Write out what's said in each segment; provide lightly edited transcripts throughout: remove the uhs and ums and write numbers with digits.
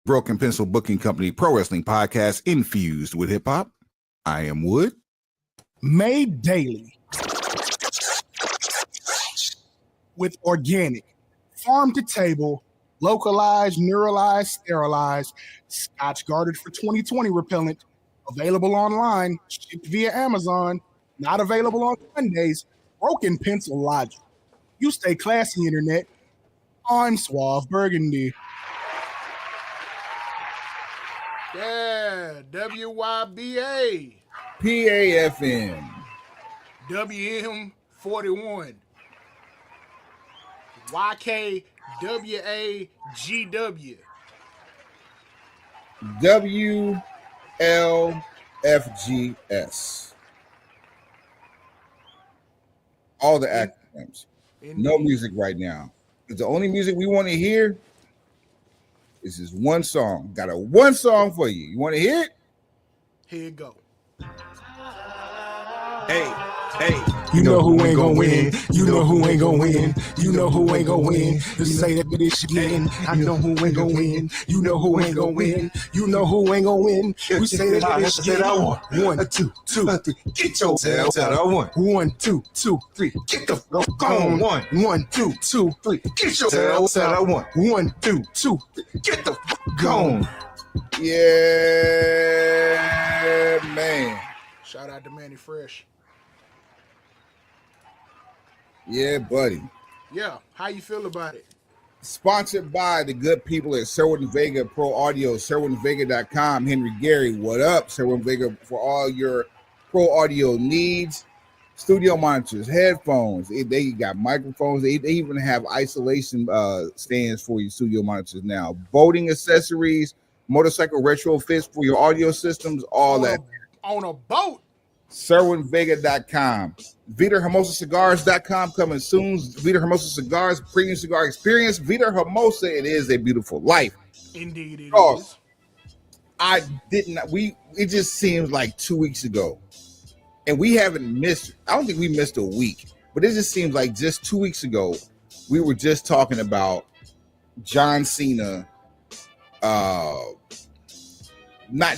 Broken Pencil Booking Company Pro Wrestling Podcast infused with hip hop. I am Wood. Made daily with organic, farm to table, localized, neuralized, sterilized, Scotch guarded for 2020 repellent, available online, shipped via Amazon, not available on Sundays. Broken Pencil Logic. You stay classy, internet. I'm Suave Burgundy. Yeah, WYBA. PAFN. WM41. YKWAGW. WLFGS. All the acronyms. No music right now. The only music we want to hear is this one song. Got one song for you. You want to hear it? Here you go. Hey. You know who ain't gonna win. You know who ain't gonna win. You know who ain't gonna win. Just say that bitch again. I know who ain't gonna win. You know who ain't gonna win. You know who ain't gonna win. We say that bitch again. I want 1, 2, 2, 3. Get your tail. I want 1, 2, 2, 3. Get the fuck on. 1, 2, 2, 3. Get your tail. I want 1, 2, 2, 3. Get the fuck on. Yeah, man. Shout out to Manny Fresh. Yeah, buddy. Yeah, how you feel about it? Sponsored by the good people at Sherwood & Vega Pro Audio, SherwoodandVega.com. Henry Gary, what up? Sherwood & Vega for all your pro audio needs. Studio monitors, headphones. They got microphones. They even have isolation stands for your studio monitors now. Boating accessories, motorcycle retrofits for your audio systems, all that. On a boat. SherwoodandVega.com. VitaHermosaCigars.com coming soon. Vita Hermosa Cigars, premium cigar experience. Vita Hermosa, it is a beautiful life. Indeed, it is. It just seems like 2 weeks ago. And we haven't missed, I don't think we missed a week, but it just seems like just 2 weeks ago, we were just talking about John Cena not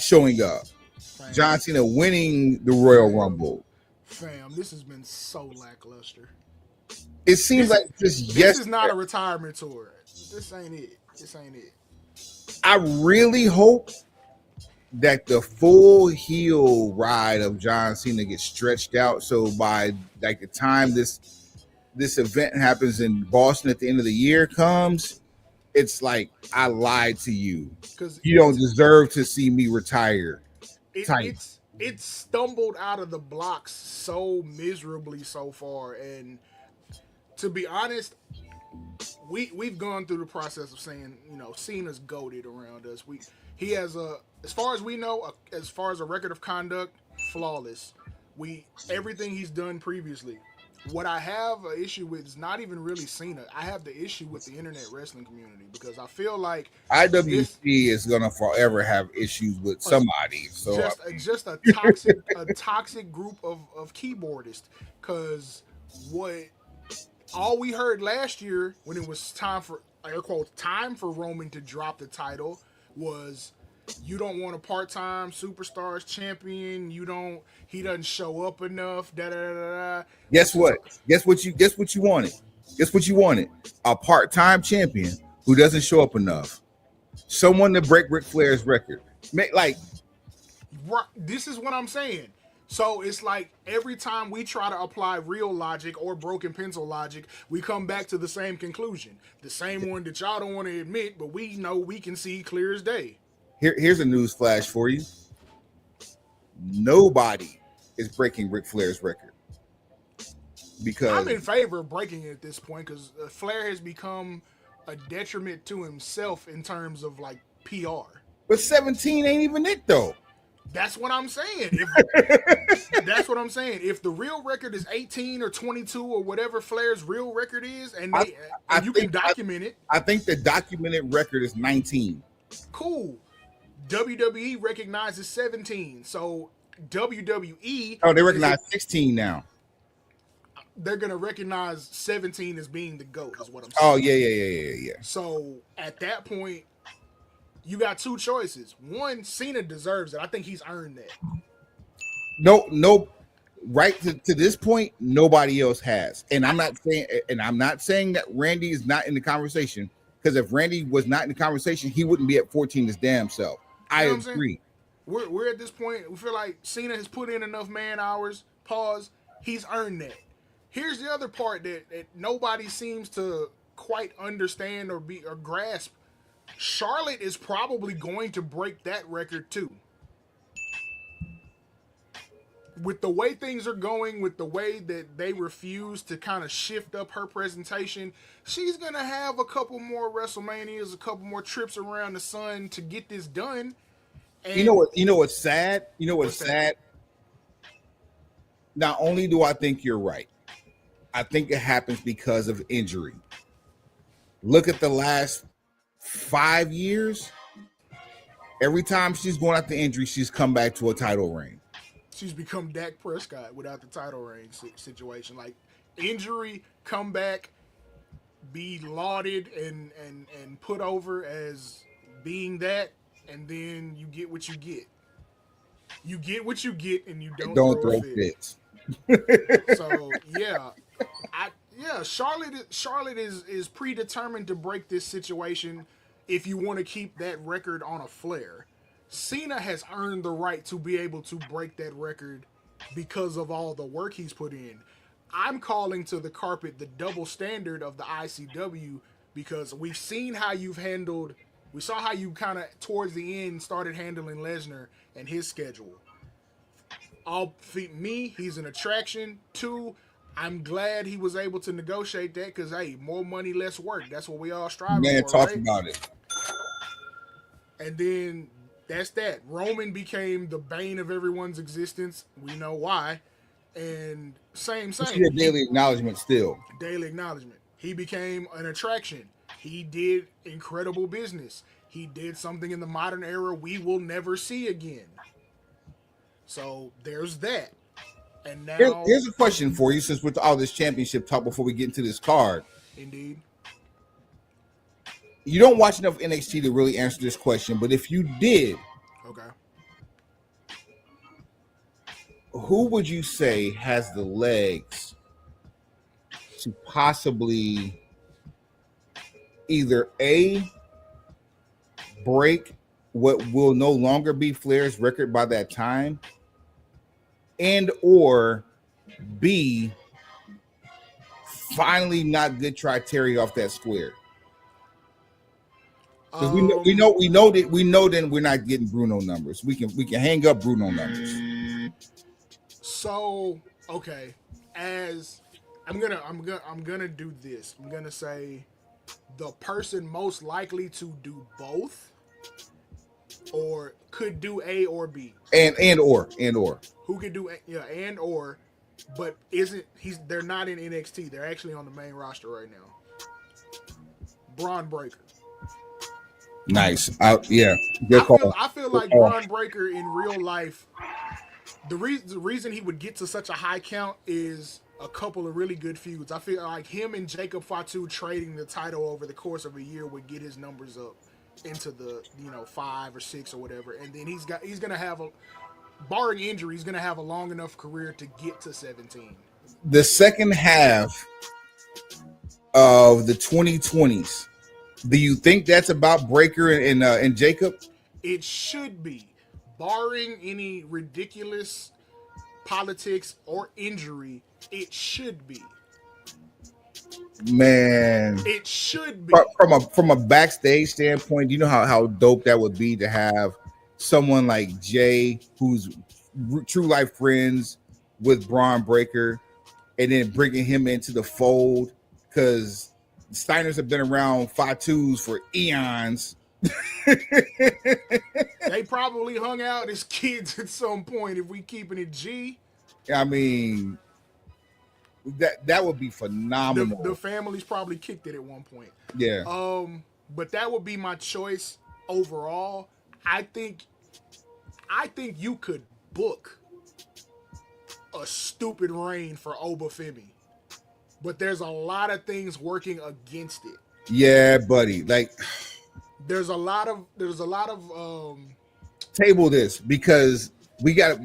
showing up. Fam. John Cena winning the Royal Rumble. Fam, this has been so lackluster. It seems like this is not a retirement tour. This ain't it. I really hope that the full heel ride of John Cena gets stretched out. So by like the time this event happens in Boston at the end of the year comes, it's like I lied to you. Because you don't deserve to see me retire. It's stumbled out of the blocks so miserably so far, and to be honest, we've gone through the process of saying, you know, Cena's goated around us. He has as far as we know, as far as a record of conduct, flawless. Everything he's done previously. What I have an issue with is not even really Cena. I have the issue with the internet wrestling community because I feel like IWC is gonna forever have issues with somebody. So just a toxic group of keyboardists. Because all we heard last year when it was time for air quotes time for Roman to drop the title was, you don't want a part-time superstars champion. He doesn't show up enough. Guess what? Guess what you wanted? Guess what you wanted? A part-time champion who doesn't show up enough. Someone to break Ric Flair's record. This is what I'm saying. So it's like every time we try to apply real logic or broken pencil logic, we come back to the same conclusion. The same one that y'all don't want to admit, but we know we can see clear as day. Here's a news flash for you. Nobody is breaking Ric Flair's record. Because I'm in favor of breaking it at this point because Flair has become a detriment to himself in terms of like PR. But 17 ain't even it though. That's what I'm saying. That's what I'm saying. If the real record is 18 or 22 or whatever Flair's real record is, and you can document it. I think the documented record is 19. Cool. WWE recognizes 17. So WWE. Oh, they recognize 16 now. They're going to recognize 17 as being the GOAT, is what I'm saying. Oh, yeah. So at that point, you got two choices. One, Cena deserves it. I think he's earned that. No, right to this point, nobody else has. And I'm not saying that Randy is not in the conversation, because if Randy was not in the conversation, he wouldn't be at 14 his damn self. I agree. We're at this point, we feel like Cena has put in enough man hours. Pause. He's earned that. Here's the other part that nobody seems to quite understand or grasp. Charlotte is probably going to break that record too. With the way things are going, with the way that they refuse to kind of shift up her presentation, she's going to have a couple more WrestleManias, a couple more trips around the sun to get this done. And you know what's sad? You know what's sad? Not only do I think you're right, I think it happens because of injury. Look at the last 5 years. Every time she's going out the injury, she's come back to a title reign. She's become Dak Prescott without the title reign situation. Like, injury, come back, be lauded and put over as being that, and then you get what you get. You get what you get, and you don't throw fits. So Charlotte is predetermined to break this situation if you want to keep that record on a flare. Cena has earned the right to be able to break that record because of all the work he's put in. I'm calling to the carpet the double standard of the ICW, because we've seen how you've handled. We saw how you kind of towards the end started handling Lesnar and his schedule. He's an attraction. 2, I'm glad he was able to negotiate that, because, hey, more money, less work. That's what we all strive for. Man, talk about it. And then that's that. Roman became the bane of everyone's existence. We know why. And same. Daily acknowledgement still. Daily acknowledgement. He became an attraction. He did incredible business. He did something in the modern era we will never see again. So there's that. And now here's a question for you, since with all this championship talk before we get into this card. Indeed. You don't watch enough NXT to really answer this question, but if you did, okay, who would you say has the legs to possibly either A, break what will no longer be Flair's record by that time, and or B, finally not good try Terry off that square? Because we know then we're not getting Bruno numbers. We can hang up Bruno numbers. So okay, as I'm gonna do this. I'm gonna say the person most likely to do both, or could do A or B, and or who could do and or, but they're not in NXT. They're actually on the main roster right now. Braun Breaker. Nice. Good call. I feel like Braun Breaker in real life, the reason he would get to such a high count is a couple of really good feuds. I feel like him and Jacob Fatu trading the title over the course of a year would get his numbers up into the 5 or 6 or whatever, and then he's gonna have barring injury, he's gonna have a long enough career to get to 17. The second half of the 2020s. Do you think that's about Breaker and Jacob? It should be, barring any ridiculous politics or injury. It should be. Man, it should be. From a backstage standpoint, you know how dope that would be to have someone like Jay, who's true life friends with Braun Breaker, and then bringing him into the fold, because Steiners have been around Fatus for eons. They probably hung out as kids at some point, if we keeping it G. I mean, that would be phenomenal. The families probably kicked it at one point. Yeah. But that would be my choice overall. I think you could book a stupid reign for Obafemi, but there's a lot of things working against it. Yeah, buddy. Like, there's a lot of Table this because we got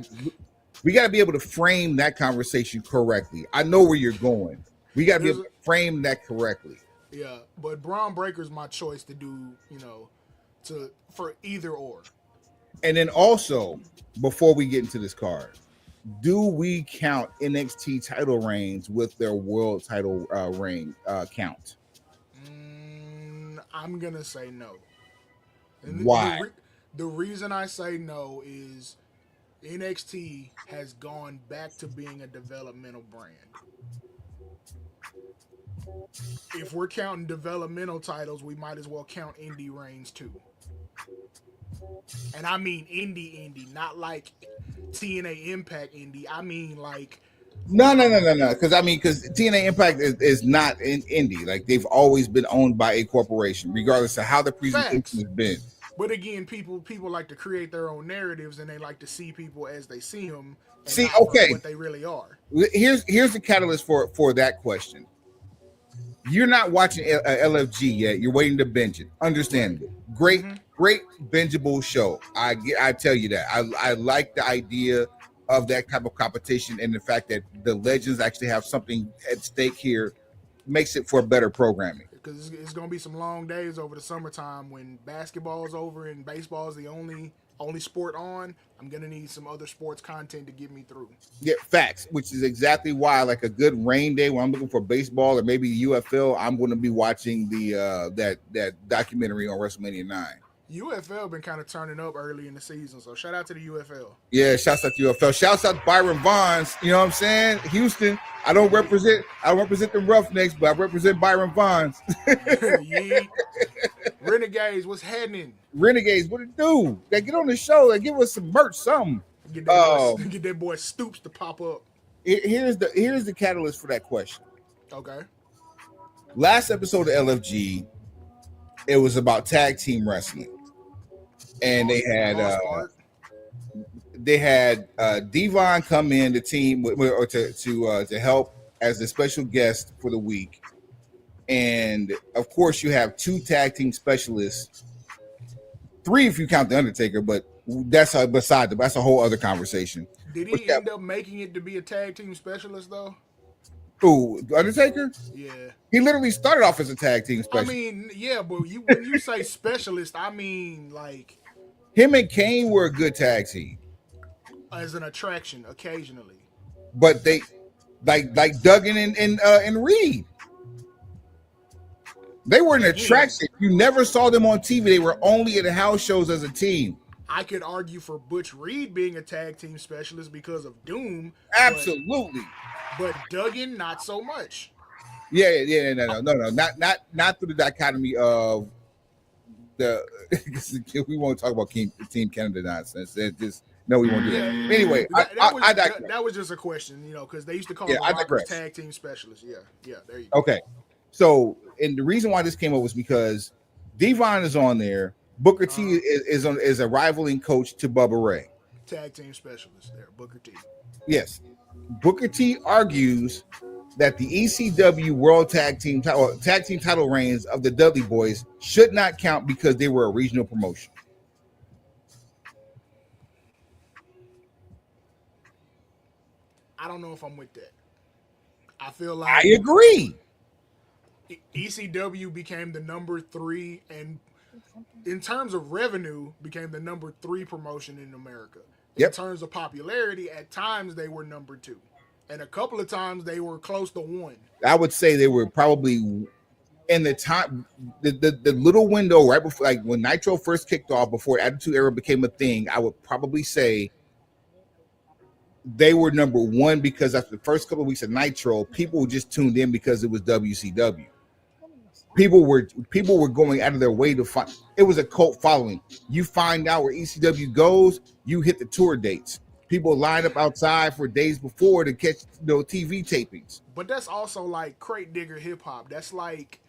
to be able to frame that conversation correctly. I know where you're going. We got to be there's able to frame that correctly. yeah, but Braun Breaker's my choice to do, for either or. And then also, before we get into this card, do we count NXT title reigns with their world title reign count? I'm gonna say no. And Why? the reason I say no is NXT has gone back to being a developmental brand. If we're counting developmental titles, we might as well count indie reigns too. And I mean indie, not like TNA Impact indie. I mean like No. Because TNA Impact is not in indie. Like they've always been owned by a corporation, regardless of how the presentation facts. has been. But again, people like to create their own narratives, and they like to see people as they see them, and See, not for okay, what they really are. here's the catalyst for that question. You're not watching LFG yet. You're waiting to binge it. Understandable. Great, great bingeable show. I tell you that. I like the idea of that type of competition and the fact that the legends actually have something at stake here makes it for better programming. Because it's going to be some long days over the summertime when basketball's over and baseball is the only sport on. I'm going to need some other sports content to get me through. Yeah, facts, which is exactly why, like a good rain day when I'm looking for baseball or maybe UFL, I'm going to be watching the that documentary on WrestleMania 9. UFL been kind of turning up early in the season, so shout out to the UFL. Yeah, shouts out to UFL. Shouts out to Byron Vaughns. You know what I'm saying? Houston. I don't represent the Roughnecks, but I represent Byron Vaughns. Yeet. Renegades, what's happening? Renegades, what it do? They get on the show and give us some merch, something. Get that boy Stoops to pop up. Here's the catalyst for that question. Okay. Last episode of LFG, it was about tag team wrestling. And they had Devon come in the team or to help as a special guest for the week, and of course you have 2 tag team specialists, 3 if you count the Undertaker, but that's a whole other conversation. Did he end up making it to be a tag team specialist though? Who, the Undertaker? Yeah. He literally started off as a tag team specialist. I mean, yeah, but when you say specialist, I mean like him and Kane were a good tag team. As an attraction occasionally. But they like Duggan and Reed. They were an attraction. You never saw them on TV. They were only at the house shows as a team. I could argue for Butch Reed being a tag team specialist because of Doom. Absolutely. But Duggan, not so much. Yeah, no. Not through the dichotomy of the we won't talk about Team Canada nonsense. It just no, we won't do that. Anyway, that was just a question, because they used to call them tag team specialists. Yeah, there you go. Okay, so and the reason why this came up was because Devon is on there. Booker T is a rivaling coach to Bubba Ray. Tag team specialist there, Booker T. Yes, Booker T argues that the ECW World Tag Team title reigns of the Dudley Boys should not count because they were a regional promotion. I don't know if I'm with that. I feel like I agree. ECW became the number 3, and in terms of revenue, became the number 3 promotion in America. In terms of popularity, at times they were number 2. And a couple of times they were close to 1. I would say they were probably in the time, the little window right before, like when Nitro first kicked off, before Attitude Era became a thing. I would probably say they were number 1 because after the first couple of weeks of Nitro, people just tuned in because it was WCW. People were going out of their way to find. It was a cult following. You find out where ECW goes, you hit the tour dates. People line up outside for days before to catch TV tapings. But that's also like crate digger hip hop. That's like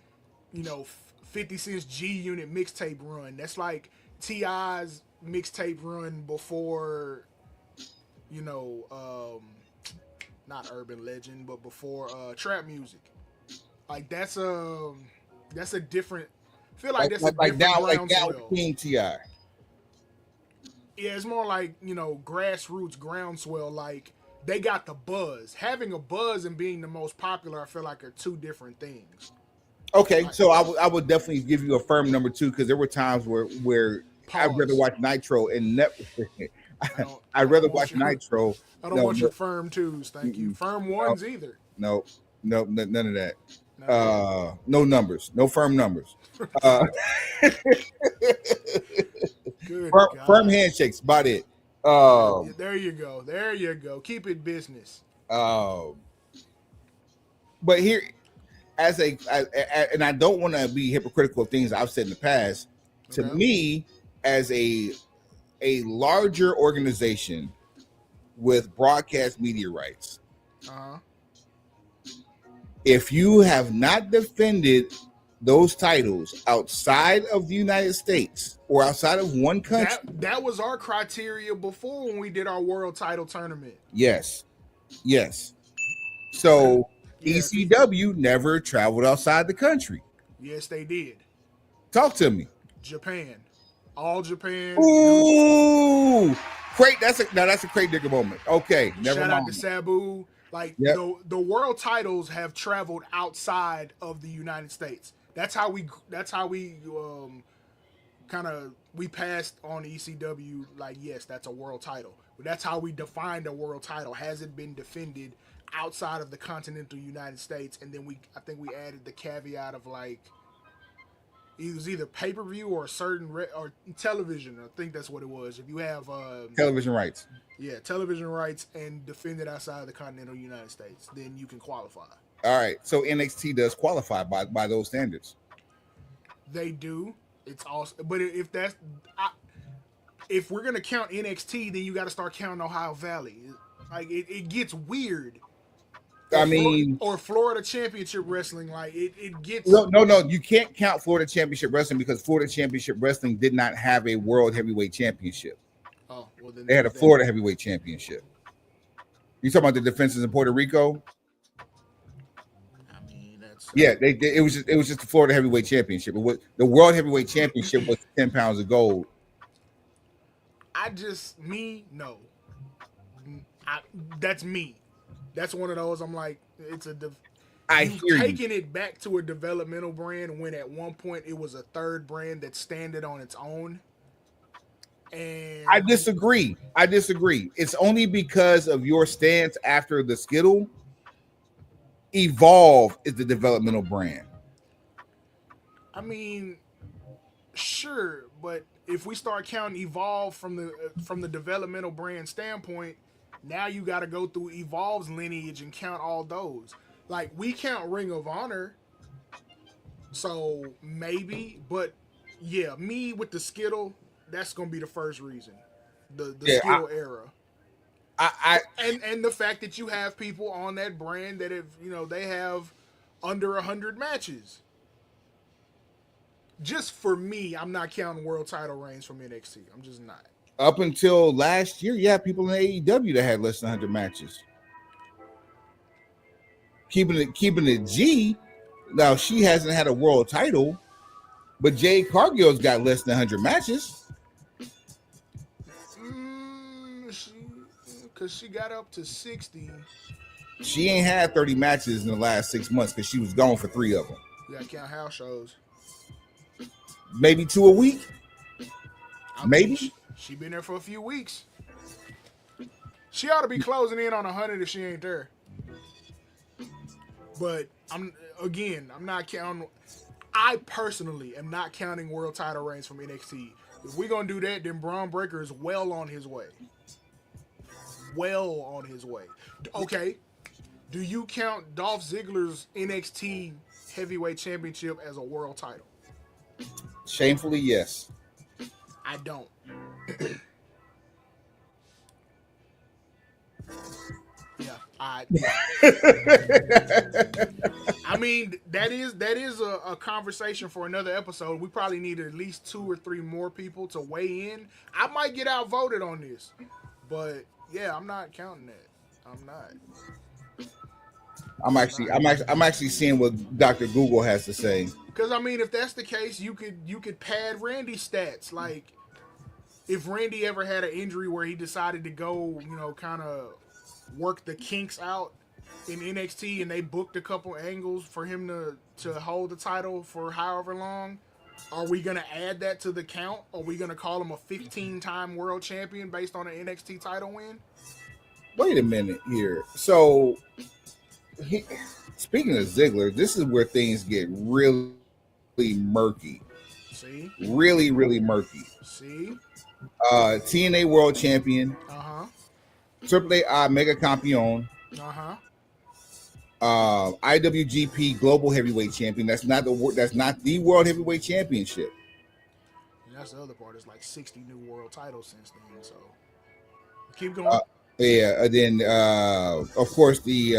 50 Cent's G Unit mixtape run. That's like T.I.'s mixtape run before not Urban Legend, but before trap music. Like that's a different feel like that's a like different down groundswell. King Ti. Yeah, it's more like, grassroots groundswell. Like they got the buzz. Having a buzz and being the most popular, I feel like are two different things. Okay, so I would definitely give you a firm number 2 because there were times where I'd rather Pause. watch Nitro and I'd I rather don't watch want your, Nitro. I don't want your firm twos. Thank you. Mm-mm. Firm ones either. No, none of that. No. No numbers, no firm numbers. Good firm handshakes, about it. There you go. There you go. Keep it business. But here, and I don't want to be hypocritical of things I've said in the past. To me, as a larger organization with broadcast media rights, if you have not defended those titles outside of the United States or outside of one country, that was our criteria before when we did our world title tournament. Yes. So ECW never traveled outside the country. Yes, they did. Talk to me. Japan. All Japan. Ooh, great. That's a great digger moment. Okay, never Shout mind. out to Sabu. Like the world titles have traveled outside of the United States. That's how we we passed on ECW. Like, yes, that's a world title. But that's how we defined a world title. Has it been defended outside of the continental United States? And then I think we added the caveat of like, it was either pay-per-view or certain or television. I think that's what it was. If you have television rights. Yeah, television rights and defended outside of the continental United States, then you can qualify. All right. So NXT does qualify by those standards. They do. It's also, but if we're gonna count NXT, then you got to start counting Ohio Valley. Like it gets weird. Or Florida Championship Wrestling, like it gets. No, you can't count Florida Championship Wrestling because Florida Championship Wrestling did not have a World Heavyweight Championship. Oh, well then they had a Florida Heavyweight Championship. You talking about the defenses in Puerto Rico? I mean, that's it was just the Florida Heavyweight Championship. The World Heavyweight Championship was 10 pounds of gold. No. That's me. That's one of those. I'm like, taking it back to a developmental brand when at one point it was a third brand that standed on its own. And I disagree. It's only because of your stance after the Skittle. Evolve is the developmental brand. I mean, sure, but if we start counting Evolve from the developmental brand standpoint, now you got to go through Evolve's lineage and count all those. Like, we count Ring of Honor, so maybe, but yeah, me with the Skittle, that's gonna be the first reason. The Skittle era. And the fact that you have people on that brand that have, they have under 100 matches. Just for me, I'm not counting world title reigns from NXT. I'm just not. Up until last year, you had people in AEW that had less than 100 matches. Keeping it G. Now, she hasn't had a world title, but Jade Cargill's got less than 100 matches. Because she got up to 60. She ain't had 30 matches in the last 6 months because she was gone for 3 of them. You got to count house shows. Maybe 2 a week. Maybe. She been there for a few weeks. She ought to be closing in on 100 if she ain't there. But I'm not counting. I personally am not counting world title reigns from NXT. If we're gonna do that, then Braun Breaker is well on his way. Okay. Do you count Dolph Ziggler's NXT Heavyweight Championship as a world title? Shamefully, yes. I don't. I mean, that is a conversation for another episode. We probably need at least 2 or 3 more people to weigh in. I might get outvoted on this, but yeah, I'm not counting that. I'm not. I'm actually seeing what Dr. Google has to say. Because I mean, if that's the case, you could pad Randy's stats. Like, if Randy ever had an injury where he decided to go, kind of work the kinks out in NXT, and they booked a couple angles for him to hold the title for however long, are we gonna add that to the count? Are we gonna call him a 15-time world champion based on an NXT title win? Wait a minute here. So, speaking of Ziggler, this is where things get really murky. See? Really, really murky. See? TNA World Champion. Uh-huh. AAA Mega Campeon. Uh-huh. IWGP Global Heavyweight Champion. That's not the World Heavyweight Championship. And that's the other part. It's like 60 new world titles since then. So keep going. Then of course the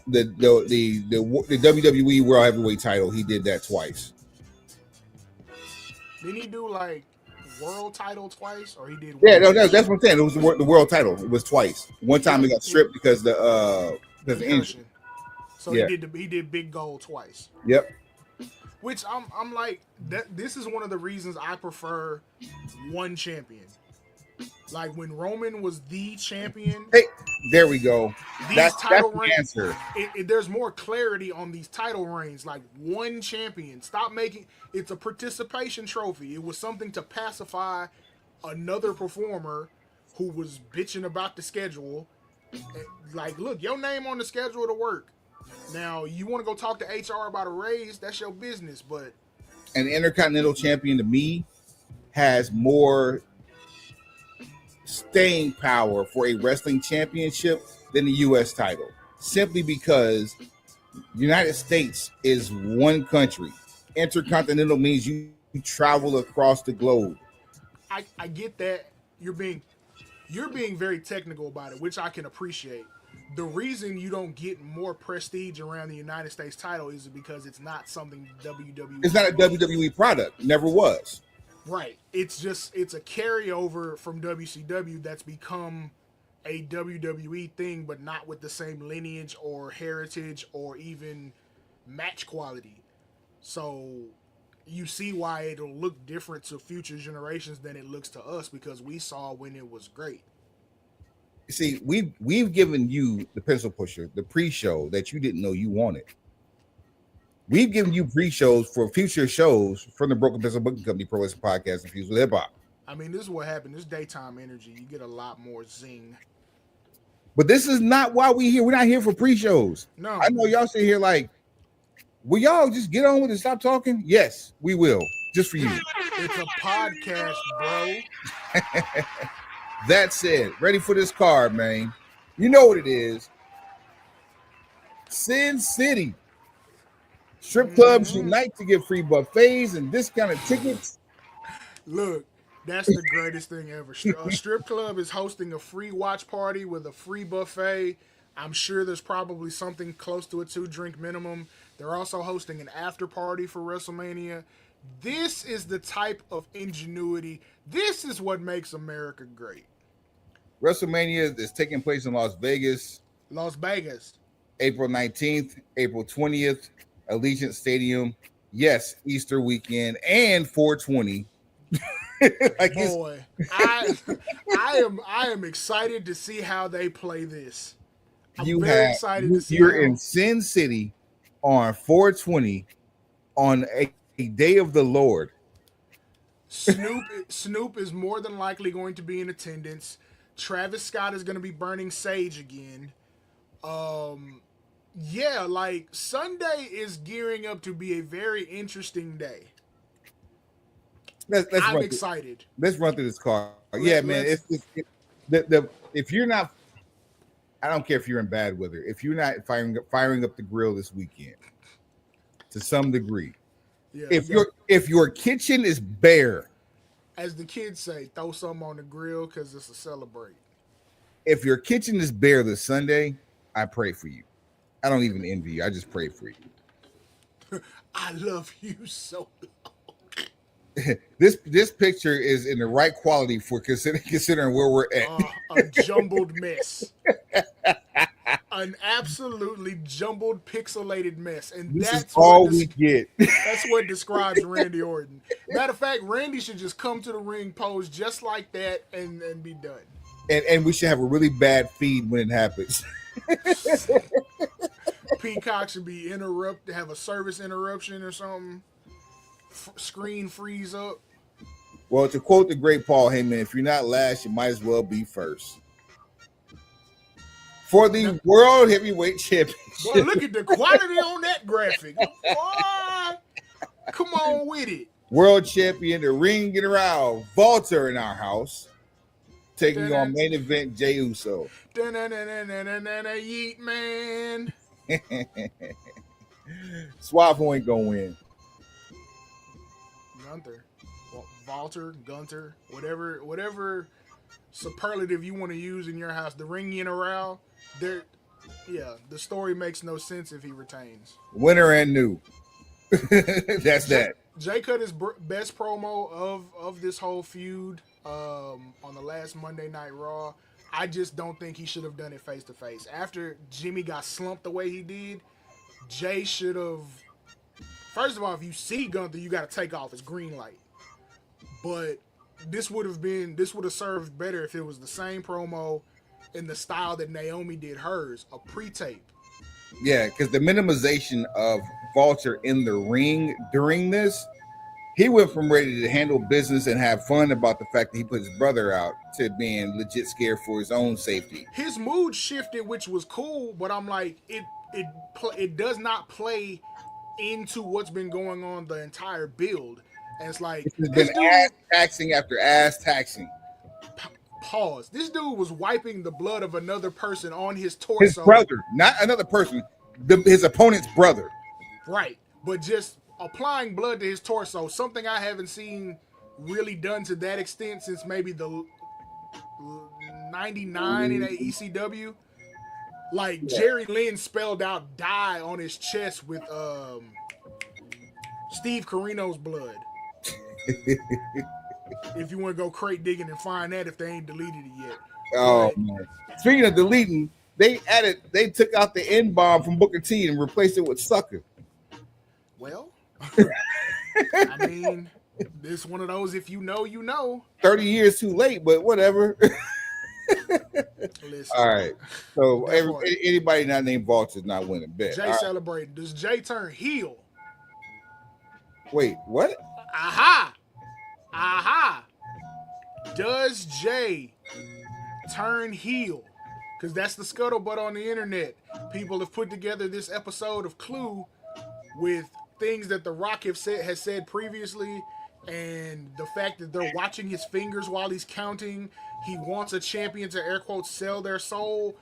WWE World Heavyweight title. He did that twice. Didn't he do like world title twice, or he did? Yeah, no, that's what I'm saying. It was the world title. It was twice. One time he got stripped because the injury. So yeah. he did big gold twice. Yep. Which I'm like that. This is one of the reasons I prefer one champion. Like when Roman was the champion. Hey, there we go. That's title the reigns, answer. There's more clarity on these title reigns. Like one champion. Stop making it's a participation trophy. It was something to pacify another performer who was bitching about the schedule. Like, look, your name on the schedule to work. Now, you want to go talk to HR about a raise, that's your business, but... An Intercontinental Champion, to me, has more staying power for a wrestling championship than the U.S. title. Simply because United States is one country. Intercontinental means you travel across the globe. I get that. You're being very technical about it, which I can appreciate. The reason you don't get more prestige around the United States title is because it's not something WWE. It's not a WWE product. Never was. Right. It's a carryover from WCW that's become a WWE thing, but not with the same lineage or heritage or even match quality. So you see why it'll look different to future generations than it looks to us, because we saw when it was great. See, we've given you the pencil pusher, the pre-show that you didn't know you wanted. We've given you pre-shows for future shows from the Broken Pencil Booking Company, Pro Wrestling Podcast, Infused with Hip Hop. I mean, this is what happened. This daytime energy, you get a lot more zing. But this is not why we're here. We're not here for pre-shows. No. I know y'all sit here like, will y'all just get on with it and stop talking? Yes, we will. Just for you. It's a podcast, bro. That said, ready for this card, man. You know what it is. Sin City. Strip clubs unite to give free buffets and discounted tickets. Look, that's the greatest thing ever. A strip club is hosting a free watch party with a free buffet. I'm sure there's probably something close to a 2-drink minimum. They're also hosting an after party for WrestleMania. This is the type of ingenuity. This is what makes America great. WrestleMania is taking place in Las Vegas. Las Vegas. April 19th, April 20th, Allegiant Stadium. Yes, Easter weekend and 420. Boy, I am excited to see how they play this. You're in Sin City on 420 on a day of the Lord. Snoop is more than likely going to be in attendance. Travis Scott is going to be burning sage again. Yeah, like Sunday is gearing up to be a very interesting day. I'm excited. Let's run through this card. Yeah, man. If you're not, I don't care if you're in bad weather. If you're not firing up the grill this weekend, to some degree, yeah, if your kitchen is bare, as the kids say, throw something on the grill because it's a celebrate. If your kitchen is bare this Sunday, I pray for you. I don't even envy you. I just pray for you. I love you so much. This picture is in the right quality for considering where we're at. A jumbled mess. an absolutely jumbled, pixelated mess, and This is that's all what we get. that's what describes Randy Orton. Matter of fact, Randy should just come to the ring, pose just like that, and be done. And we should have a really bad feed when it happens. Peacock should be have a service interruption or something. Screen freeze up. Well, to quote the great Paul Heyman, if you're not last, you might as well be first. For the World Heavyweight Championship. Boy, look at the quality on that graphic. Boy, come on with it. World Champion, the ring general, Walter in our house, taking on main event Jey Uso. Yeet, man. Suave ain't gonna win. Gunter, whatever superlative you want to use in your house. The ring general, the story makes no sense if he retains. Winner and new. That's that. Jay cut his best promo of this whole feud on the last Monday Night Raw. I just don't think he should have done it face to face. After Jimmy got slumped the way he did, Jay should have. First of all, if you see Gunther, you got to take off his green light. But this would have served better if it was the same promo in the style that Naomi did hers, a pre-tape. Yeah, because the minimization of Walter in the ring during this, he went from ready to handle business and have fun about the fact that he put his brother out to being legit scared for his own safety. His mood shifted, which was cool, but I'm like, it does not play into what's been going on the entire build. And it's like, it's been ass taxing after ass taxing. Pause. This dude was wiping the blood of another person on his torso. His brother, not another person, his opponent's brother. Right. But just applying blood to his torso, something I haven't seen really done to that extent since maybe the 99 in a ECW. Like, Jerry Lynn spelled out die on his chest with Steve Corino's blood. If you want to go crate digging and find that if they ain't deleted it yet. Oh, man. Speaking of deleting, they took out the N-bomb from Booker T and replaced it with sucker. Well, I mean, this one of those, if you know, you know. 30 years too late, but whatever. Listen, all right. So anybody not named Walter is not winning. Bet. Jay celebrating. Does Jay turn heel? Wait, what? Aha! Does Jay turn heel? Because that's the scuttlebutt on the internet. People have put together this episode of Clue with things that The Rock has said previously, and the fact that they're watching his fingers while he's counting. He wants a champion to, air quotes, sell their soul.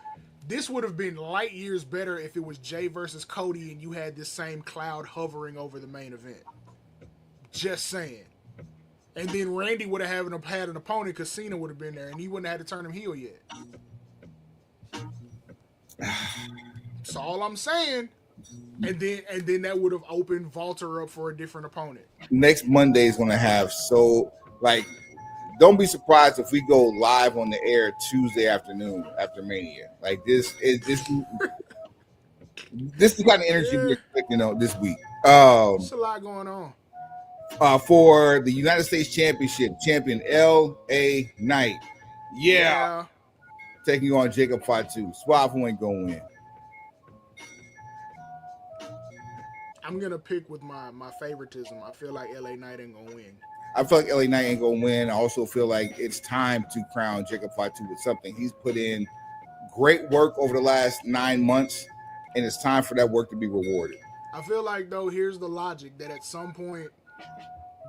This would have been light years better if it was Jay versus Cody and you had this same cloud hovering over the main event. Just saying. And then Randy would have had an opponent because Cena would have been there and he wouldn't have had to turn him heel yet. That's all I'm saying. And then that would have opened Walter up for a different opponent. Next Monday is going to have don't be surprised if we go live on the air Tuesday afternoon after Mania. Like this is the kind of energy we're expecting this week. There's a lot going on. For the United States Championship, champion L.A. Knight. Yeah. Taking on Jacob Fatu. Suave who ain't going to win. I'm going to pick with my favoritism. I feel like L.A. Knight ain't going to win. I feel like L.A. Knight ain't going to win. I also feel like it's time to crown Jacob Fatu with something. He's put in great work over the last 9 months, and it's time for that work to be rewarded. I feel like, though, here's the logic that at some point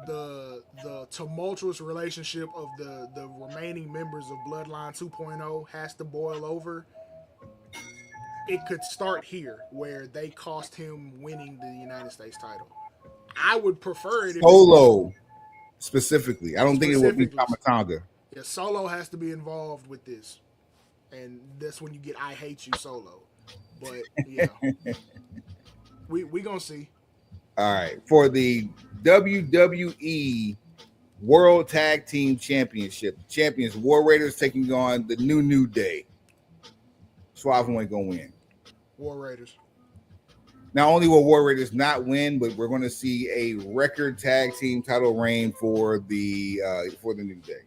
the tumultuous relationship of the remaining members of Bloodline 2.0 has to boil over. It could start here where they cost him winning the United States title. I would prefer it if Solo specifically. I don't think it would be Tamatanga. Yeah, Solo has to be involved with this. And that's when you get I Hate You Solo. But yeah. we gonna see. All right. For the WWE World Tag Team Championship, champions War Raiders taking on the New Day. Suave ain't gonna win. War Raiders. Not only will War Raiders not win, but we're going to see a record tag team title reign for the New Day.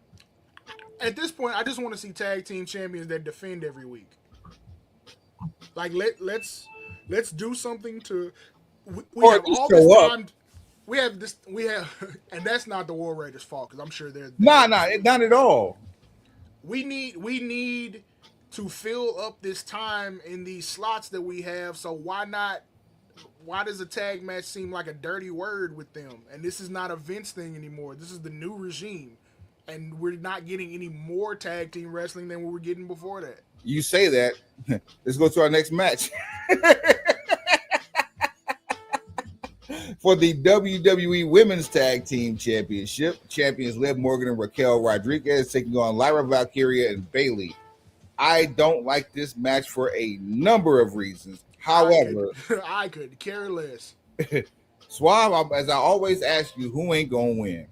At this point, I just want to see tag team champions that defend every week. Like let's do something to. We have all this time. We have, and that's not the War Raiders' fault because I'm sure they're not at all. We need to fill up this time in these slots that we have. So why not? Why does a tag match seem like a dirty word with them? And this is not a Vince thing anymore. This is the new regime, and we're not getting any more tag team wrestling than we were getting before that. You say that. Let's go to our next match. For the WWE Women's Tag Team Championship, champions Liv Morgan and Raquel Rodriguez taking on Lyra Valkyria and Bayley. I don't like this match for a number of reasons. However, I could care less. Suave, as I always ask you, who ain't gonna win?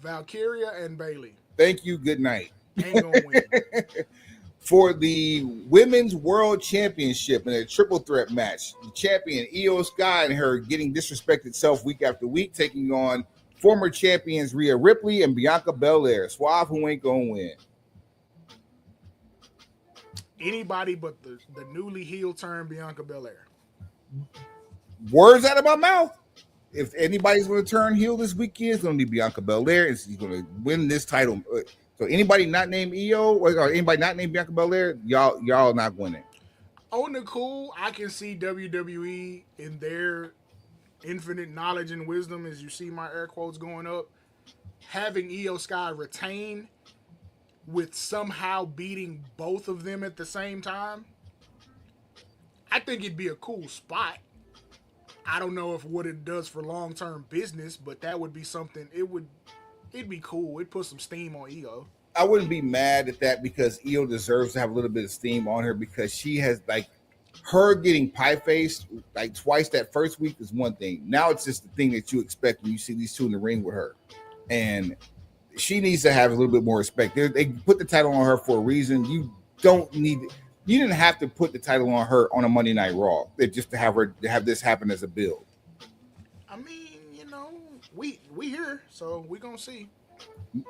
Valkyria and Bayley. Thank you. Good night. Ain't gonna win. For the Women's World Championship in a triple threat match, the champion Io Sky and her getting disrespected self week after week, taking on former champions Rhea Ripley and Bianca Belair. Suave, who ain't gonna win? Anybody but the newly heel turned Bianca Belair. Words out of my mouth. If anybody's going to turn heel this weekend, it's going to be Bianca Belair, and she's going to win this title. So anybody not named Io or anybody not named Bianca Belair, y'all not winning. On the cool, I can see WWE in their infinite knowledge and wisdom, as you see my air quotes going up, having Io Sky retain with somehow beating both of them at the same time. I think it'd be a cool spot. I don't know if what it does for long-term business, but that would be something. It'd be cool. It'd put some steam on Io. I wouldn't be mad at that because Io deserves to have a little bit of steam on her because she has her getting pie-faced twice that first week is one thing. Now it's just the thing that you expect when you see these two in the ring with her. And she needs to have a little bit more respect. They put the title on her for a reason. You didn't have to put the title on her on a Monday Night Raw. Just to have this happen as a build. I mean, we here, so we gonna see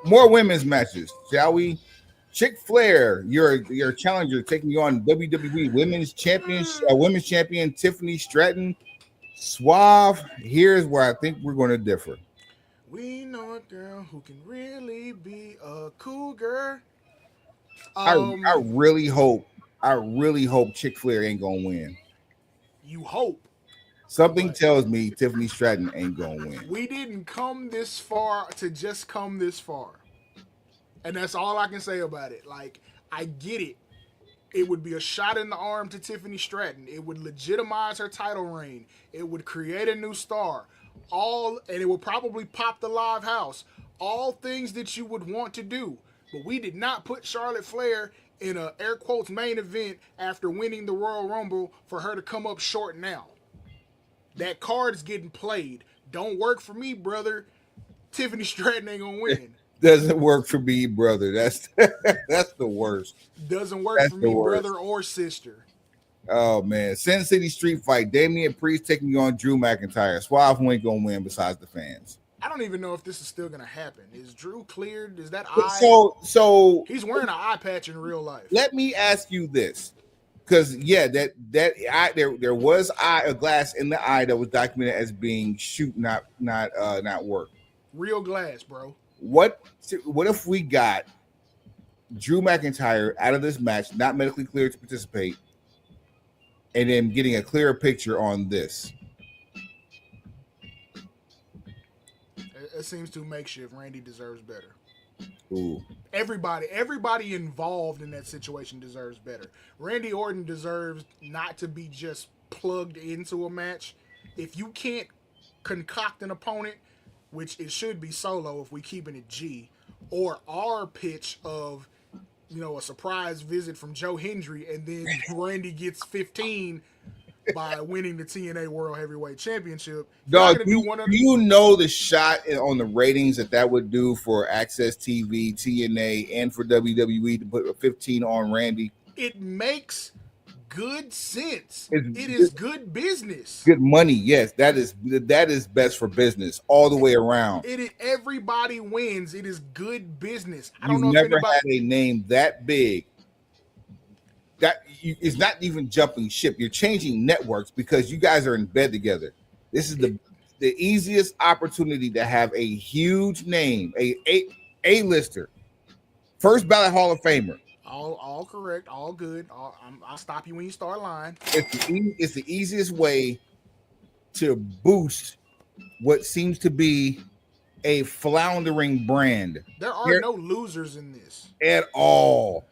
more women's matches, shall we? Chick Flair, your challenger, taking on WWE Women's Champion Tiffany Stratton. Suave. Here's where I think we're going to differ. We know a girl who can really be a cougar. I really hope Chick Flair ain't gonna win. You hope. Something tells me Tiffany Stratton ain't gonna win. We didn't come this far to just come this far. And that's all I can say about it. I get it. It would be a shot in the arm to Tiffany Stratton. It would legitimize her title reign. It would create a new star. And it would probably pop the live house. All things that you would want to do. But we did not put Charlotte Flair in a air quotes main event after winning the Royal Rumble for her to come up short now. That card is getting played. Don't work for me, brother. Tiffany Stratton ain't gonna win. Doesn't work for me, brother. That's the worst. Doesn't work for me, brother or sister. Oh man, Sin City Street Fight. Damian Priest taking on Drew McIntyre. Suave ain't gonna win besides the fans. I don't even know if this is still gonna happen. Is Drew cleared? Is that eye? So he's wearing an eye patch in real life. Let me ask you this, because there was a glass in the eye that was documented as being not work. Real glass, bro. What if we got Drew McIntyre out of this match, not medically cleared to participate, and then getting a clearer picture on this? It seems too makeshift. Randy deserves better. Ooh. Everybody involved in that situation deserves better. Randy Orton deserves not to be just plugged into a match. If you can't concoct an opponent, which it should be Solo if we keeping it G, or our pitch of, a surprise visit from Joe Hendry, and then Randy gets 15 by winning the TNA World Heavyweight Championship. Dog, you know the shot on the ratings that would do for Access TV, TNA, and for WWE to put a 15 on Randy? It makes good sense. It's It is good business. good money. Yes, that is best for business all the way around. Everybody wins. It is good business. I don't You've know if never anybody. had a name that big it's not even jumping ship. You're changing networks because you guys are in bed together. This is the easiest opportunity to have a huge name, a lister, first ballot Hall of Famer. All correct, all good. I'll stop you when you start lying. It's the easiest way to boost what seems to be a floundering brand. There are no losers in this at all.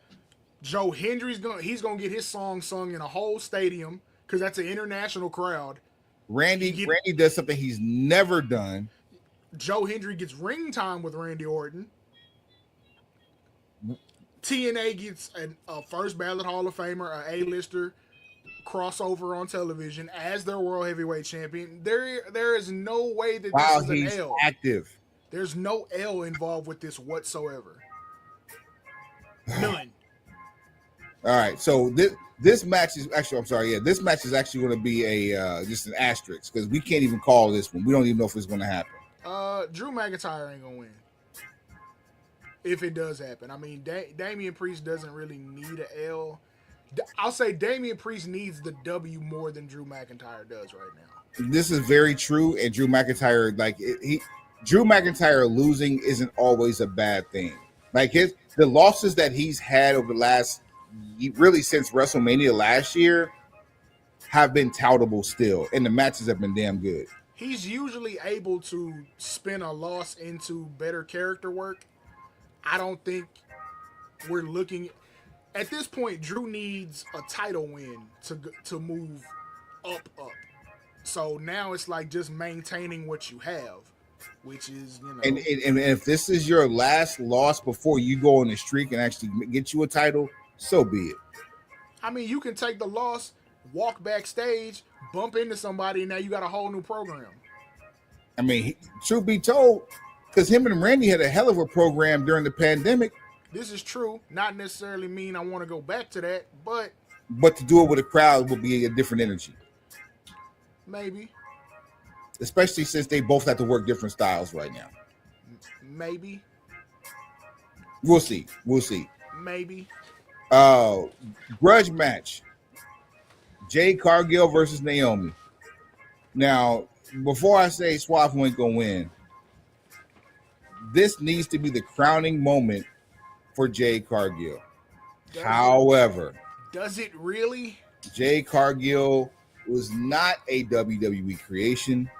Joe Hendry's gonna get his song sung in a whole stadium because that's an international crowd. Randy does something he's never done. Joe Hendry gets ring time with Randy Orton. TNA gets a first ballot Hall of Famer, a A-lister crossover on television as their World Heavyweight Champion. There is no way that this is an L. Active. There's no L involved with this whatsoever. None. All right, so this match is actually, I'm sorry, yeah, this match is actually going to be a just an asterisk because we can't even call this one. We don't even know if it's going to happen. Drew McIntyre ain't gonna win if it does happen. I mean, Damian Priest doesn't really need an L. I'll say Damian Priest needs the W more than Drew McIntyre does right now. This is very true, and Drew McIntyre, Drew McIntyre losing isn't always a bad thing. Like the losses that he's had over the last, really since WrestleMania last year, have been toutable still, and the matches have been damn good. He's usually able to spin a loss into better character work. I don't think we're looking at this point. Drew needs a title win to move up. So now it's like just maintaining what you have, which is, you know. And if this is your last loss before you go on the streak and actually get you a title, so be it. I mean, you can take the loss, walk backstage, bump into somebody, and now you got a whole new program. I mean, truth be told, because him and Randy had a hell of a program during the pandemic. This is true. Not necessarily mean I want to go back to that, but to do it with a crowd will be a different energy. Maybe. Especially since they both have to work different styles right now. Maybe. We'll see. Maybe. Grudge match. Jade Cargill versus Naomi. Now, before I say Suave ain't gonna win, this needs to be the crowning moment for Jade Cargill. However, does it really? Jade Cargill was not a WWE creation.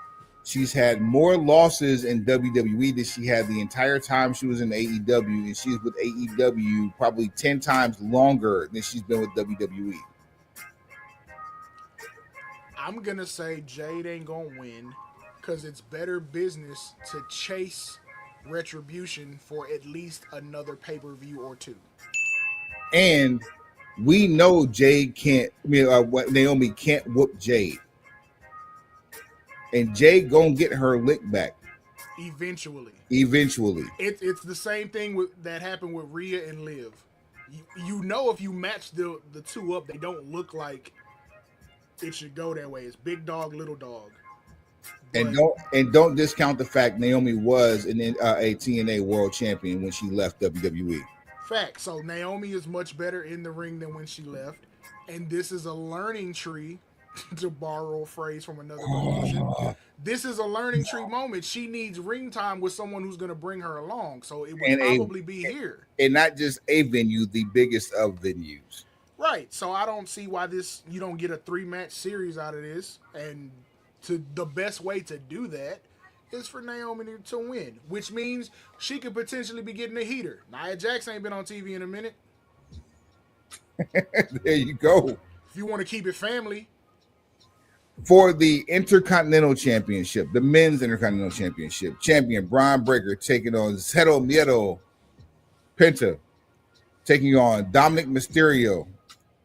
She's had more losses in WWE than she had the entire time she was in AEW, and she's with AEW probably 10 times longer than she's been with WWE. I'm going to say Jade ain't going to win because it's better business to chase Retribution for at least another pay-per-view or two. And we know Naomi can't whoop Jade. And Jade gonna get her lick back. Eventually. It's the same thing that happened with Rhea and Liv. You know, if you match the two up, they don't look like it should go that way. It's big dog, little dog. And don't discount the fact Naomi was a TNA world champion when she left WWE. Fact. So Naomi is much better in the ring than when she left. And this is a learning tree, to borrow a phrase from another promotion. This is a learning tree moment. She needs ring time with someone who's going to bring her along. So it would probably be here. And not just a venue, the biggest of venues. Right. So I don't see why you don't get a 3-match series out of this. And the best way to do that is for Naomi to win, which means she could potentially be getting a heater. Nia Jax ain't been on TV in a minute. There you go. If you want to keep it family. For the Intercontinental Championship, the Men's Intercontinental Championship, champion Braun Breaker taking on Cero Miedo Penta, taking on Dominic Mysterio,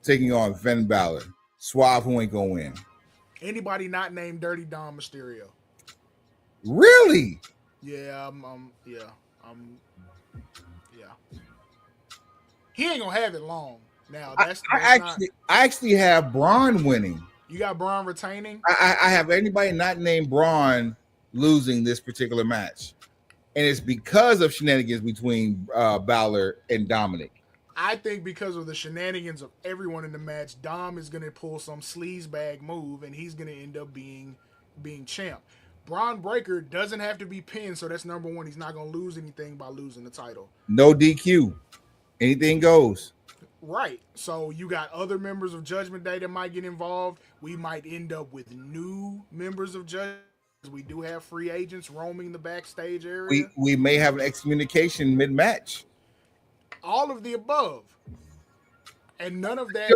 taking on Finn Balor. Suave, who ain't gonna win? Anybody not named Dirty Dom Mysterio. Really? Yeah, yeah. He ain't gonna have it long. Now I, that's not. I actually have Braun winning. You got Braun retaining. I have anybody not named Braun losing this particular match, and it's because of shenanigans between Balor and Dominic. I think because of the shenanigans of everyone in the match, Dom is gonna pull some sleazebag move, and he's gonna end up being champ. Braun Breaker doesn't have to be pinned, so that's number one. He's not gonna lose anything by losing the title. No DQ, anything goes. Right. So you got other members of Judgment Day that might get involved. We might end up with new members of Judgment. We do have free agents roaming the backstage area. We may have an excommunication mid match. All of the above, and none of that.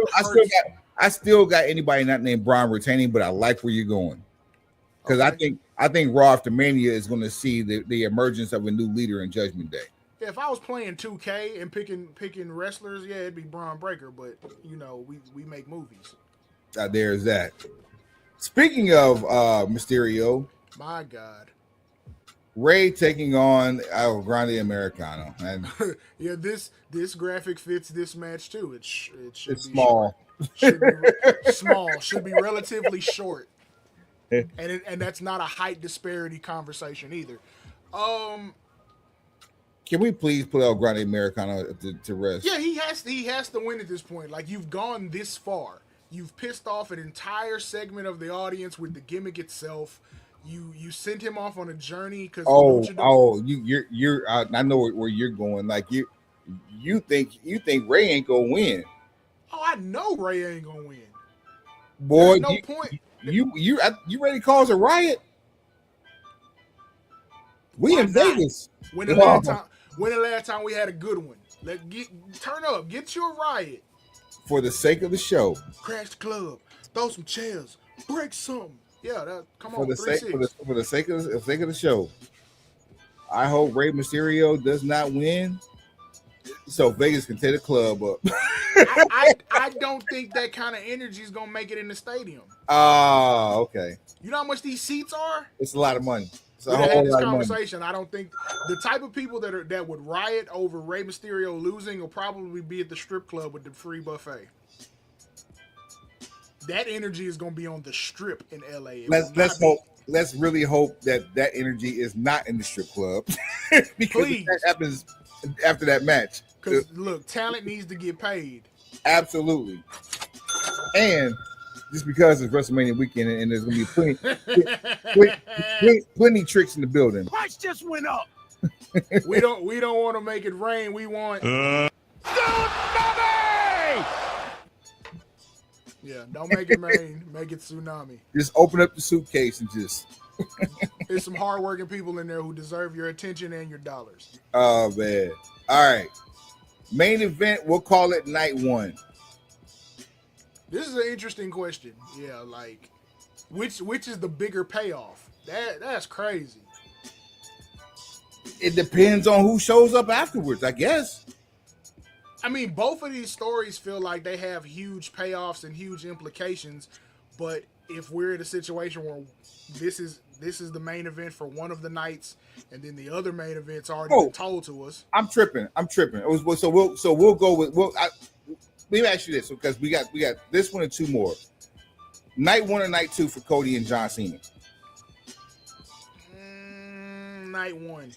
I still got anybody not named Braun retaining, but I like where you're going because Okay. I think Raw after Mania is going to see the emergence of a new leader in Judgment Day. Yeah, if I was playing 2K and picking wrestlers, yeah, it'd be Braun Breaker. But you know, we make movies. There's that. Speaking of Mysterio, My God. Ray taking on El Grande Americano, and Yeah, this graphic fits this match too. It should it's be small. Should be small. Should be relatively short. And that's not a height disparity conversation either. Can we please put El Grande Americano to rest? Yeah, he has to win at this point. Like, you've gone this far. You've pissed off an entire segment of the audience with the gimmick itself. You sent him off on a journey because you're I know where you're going. Like you think Ray ain't gonna win. Oh, I know Ray ain't gonna win. Boy, There's no point. You ready to cause a riot? We Why in not? Vegas. When the last time we had a good one? Turn up, get you a riot. For the sake of the show. Crash the club, throw some chairs, break something. Yeah, come For on. the sake of the show. I hope Rey Mysterio does not win, so Vegas can tear the club up. I don't think that kind of energy is gonna make it in the stadium. Oh, okay. You know how much these seats are? It's a lot of money. It's a We whole had this lot of money. conversation. I don't think the type of people that would riot over Rey Mysterio losing will probably be at the strip club with the free buffet. That energy is going to be on the strip in LA. Let's really hope that energy is not in the strip club because that happens after that match. Because look, talent needs to get paid. Absolutely, and just because it's WrestleMania weekend and there's going to be plenty tricks in the building. Price just went up. We don't want to make it rain. We want tsunami. Yeah, don't make it rain. Make it tsunami. Just open up the suitcase and just. There's some hardworking people in there who deserve your attention and your dollars. Oh man! All right, main event. We'll call it night one. This is an interesting question. Yeah, like which is the bigger payoff? That's crazy. It depends on who shows up afterwards, I guess. I mean, both of these stories feel like they have huge payoffs and huge implications, but if we're in a situation where this is the main event for one of the nights, and then the other main event's already been told to us. I'm tripping. We'll go with let me ask you this, because we got this one and two more. Night one and night two for Cody and John Cena. Night one.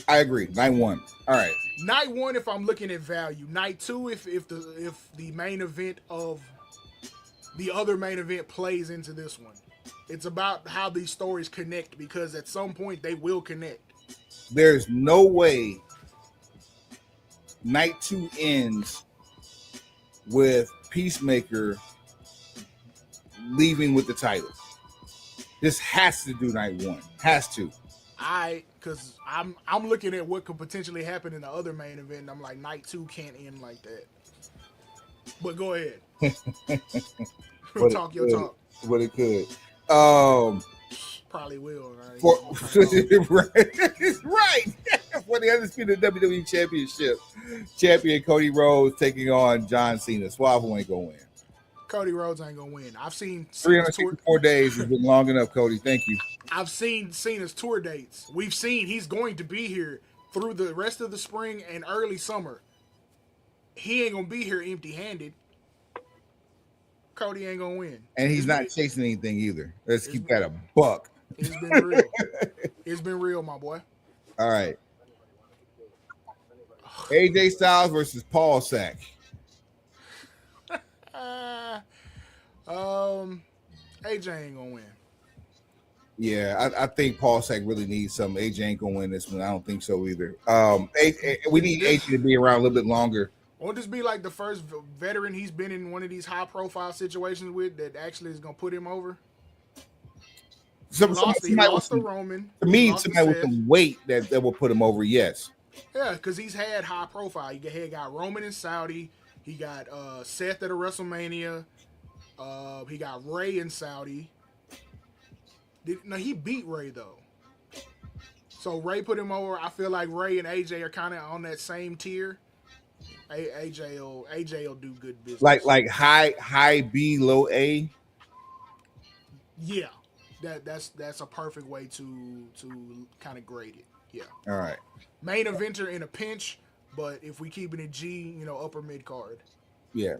I agree. Night one. All right. Night one, if I'm looking at value. Night two, if the main event of the other main event plays into this one. It's about how these stories connect, because at some point they will connect. There's no way night two ends with Peacemaker leaving with the title. This has to do night one. Has to. Because I'm looking at what could potentially happen in the other main event, and I'm like, night two can't end like that. But go ahead. Talk your talk. But it could. Probably will. Right. For the undisputed WWE Championship, champion Cody Rhodes taking on John Cena. Suave ain't gonna win. Cody Rhodes ain't gonna win. I've seen 364 days has been long enough, Cody. Thank you. I've seen Cena's tour dates. We've seen he's going to be here through the rest of the spring and early summer. he ain't gonna be here empty-handed. Cody ain't gonna win, and he's not chasing anything either. Let's keep that a buck. It's been real. It's been real, my boy. All right. AJ Styles versus Paul Sack. AJ ain't gonna win. Yeah, I think Paul Sack really needs some. AJ ain't gonna win this one. I don't think so either. We need AJ to be around a little bit longer. Won't this be like the first veteran he's been in one of these high-profile situations with that actually is gonna put him over? He lost to Roman. To me, somebody with some weight that will put him over. Yes. Yeah, because he's had high profile. He got Roman in Saudi. He got Seth at a WrestleMania. He got Ray in Saudi. He beat Ray though. So Ray put him over. I feel like Ray and AJ are kind of on that same tier. AJ will do good business. Like high B, low A. Yeah, that's a perfect way to kind of grade it. Yeah. All right. Main eventer in a pinch, but if we keep it in G, upper mid card. Yeah,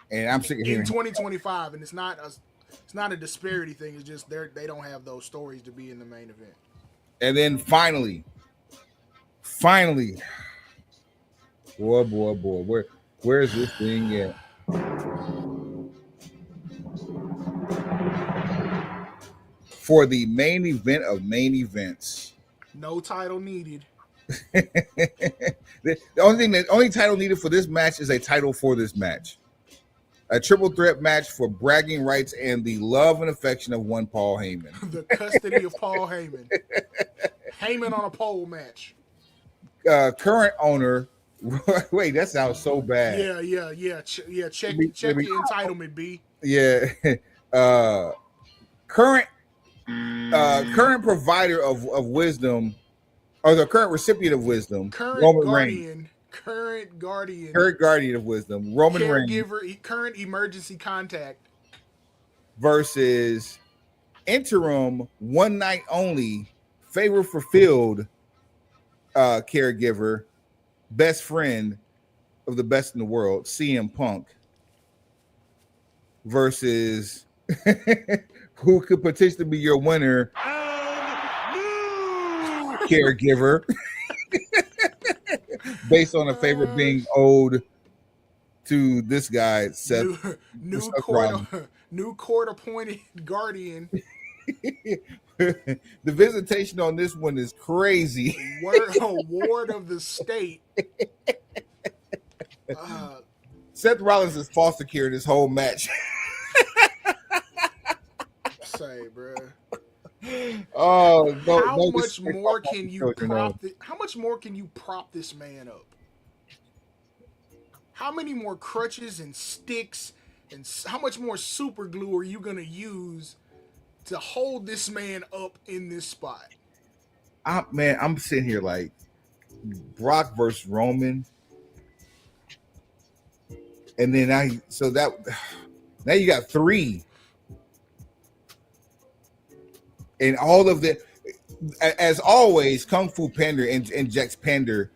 and I'm sick of hearing in 2025, and it's not a disparity thing. It's just they don't have those stories to be in the main event. And then finally, boy, where's this thing at? For the main event of main events, no title needed. the only title needed for this match is a title for this match. A triple threat match for bragging rights and the love and affection of one Paul Heyman. The custody of Paul Heyman. Heyman on a pole match. Current owner. Wait, that sounds so bad. Yeah. Check the entitlement, B. Yeah. Current provider of wisdom, or the current recipient of wisdom, Roman Reigns. Current guardian of wisdom, Roman Reigns. Caregiver, current emergency contact. Versus interim, one night only, favor fulfilled caregiver, best friend of the best in the world, CM Punk. Versus who could potentially be your winner, caregiver. Based on a favor being owed to this guy, Seth. New court appointed guardian. The visitation on this one is crazy. Ward of the state. Seth Rollins is foster care this whole match. Say, bro. Oh, how much more can you prop this man up? How many more crutches and sticks and how much more super glue are you gonna use to hold this man up in this spot? I'm sitting here like Brock versus Roman, and then now you got three. And all of the, as always, Kung Fu Panda injects Panda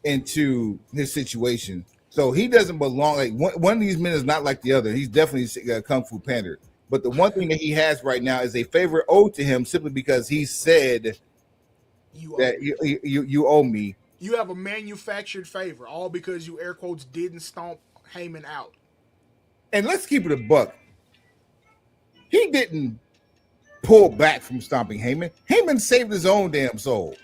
into his situation. So he doesn't belong. Like one of these men is not like the other. He's definitely Kung Fu Panda. But the one thing that he has right now is a favor owed to him simply because he said you owe me. You have a manufactured favor, all because you air quotes didn't stomp Heyman out. And let's keep it a buck. He didn't pull back from stomping Heyman. Heyman saved his own damn soul.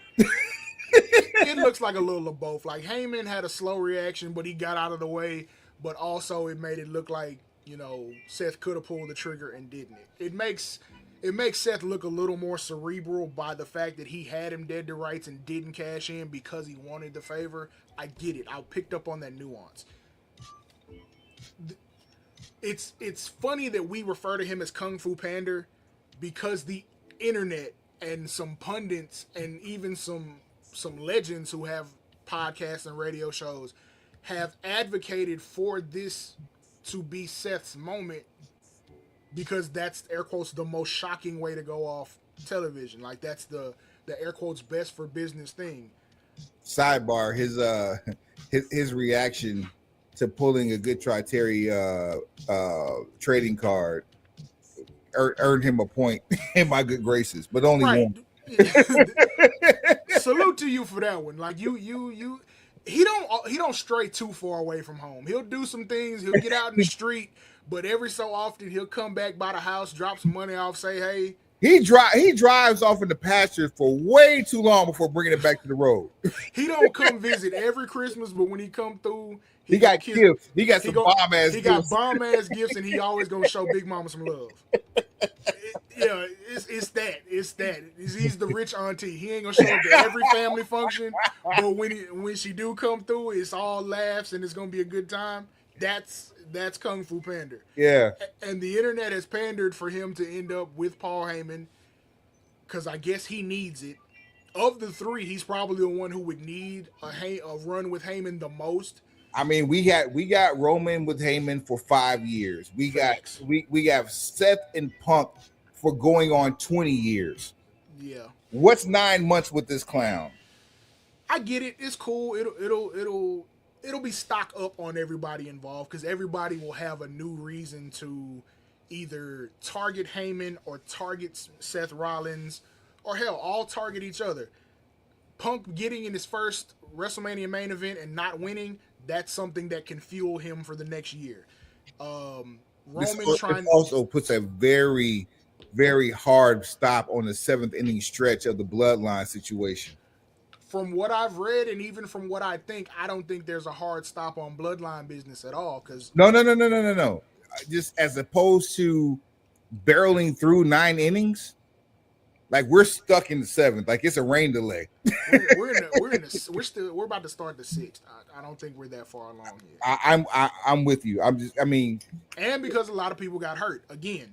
It looks like a little of both. Like Heyman had a slow reaction, but he got out of the way. But also, it made it look like Seth could have pulled the trigger and didn't. It makes Seth look a little more cerebral by the fact that he had him dead to rights and didn't cash in because he wanted the favor. I get it. I picked up on that nuance. It's funny that we refer to him as Kung Fu Panda because the internet and some pundits and even some legends who have podcasts and radio shows have advocated for this to be Seth's moment because that's air quotes the most shocking way to go off television. Like that's the air quotes best for business thing. Sidebar: his reaction to pulling a good Tri-Terry trading card earned him a point in my good graces, but only Right. one. Salute to you for that one. Like he don't stray too far away from home. He'll do some things. He'll get out in the street, but every so often he'll come back by the house, drop some money off, say hey. He drives off in the pasture for way too long before bringing it back to the road. He don't come visit every Christmas, but when he come through, he got gifts. He got some bomb ass. He got bomb ass gifts, and he always gonna show Big Mama some love. It's that. He's the rich auntie. He ain't gonna show up to every family function, but when she do come through, it's all laughs and it's gonna be a good time. That's Kung Fu Pander. Yeah. And the internet has pandered for him to end up with Paul Heyman because I guess he needs it. Of the three, he's probably the one who would need a run with Heyman the most. I mean, we got Roman with Heyman for 5 years. We got Seth and Punk for going on 20 years. Yeah. What's 9 months with this clown? I get it. It's cool. It'll be stock up on everybody involved because everybody will have a new reason to either target Heyman or target Seth Rollins, or hell, all target each other. Punk getting in his first WrestleMania main event and not winning, that's something that can fuel him for the next year. Roman this also puts a very, very hard stop on the 7th inning stretch of the bloodline situation. From what I've read and even from what I think, I don't think there's a hard stop on bloodline business at all. Because no. Just as opposed to barreling through 9 innings, like we're stuck in the 7th. Like it's a rain delay. we're about to start the 6th. I don't think we're that far along yet. I'm with you. And because a lot of people got hurt again.